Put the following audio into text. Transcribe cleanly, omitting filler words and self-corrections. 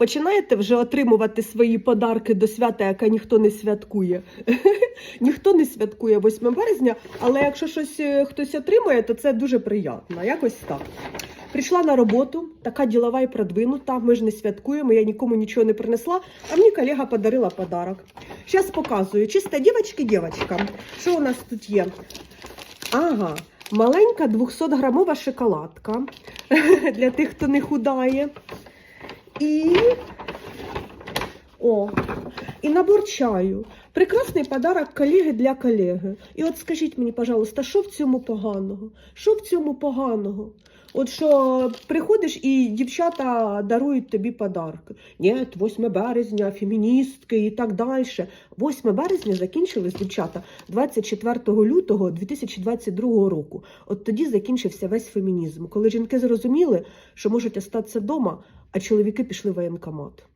починаєте вже отримувати свої подарки до свята, яке ніхто не святкує? Ніхто не святкує 8 березня, але якщо щось хтось отримує, то це дуже приємно. Якось так. Прийшла на роботу, така ділова і продвинута, ми ж не святкуємо, я нікому нічого не принесла, а мені колега подарила подарок. Зараз показую. Чисто дівчатки, що у нас тут є? Ага, маленька 200-грамова шоколадка для тих, хто не худає. І набор чаю. Прекрасний подарок колеги для колеги. І от скажіть мені, пожалуйста, що в цьому поганого? Що в цьому поганого? От що приходиш і дівчата дарують тобі подарки. Ні, 8 березня, феміністки і так далі. 8 березня закінчились, дівчата, 24 лютого 2022 року. От тоді закінчився весь фемінізм, коли жінки зрозуміли, що можуть остатися вдома, а чоловіки пішли в воєнкомат.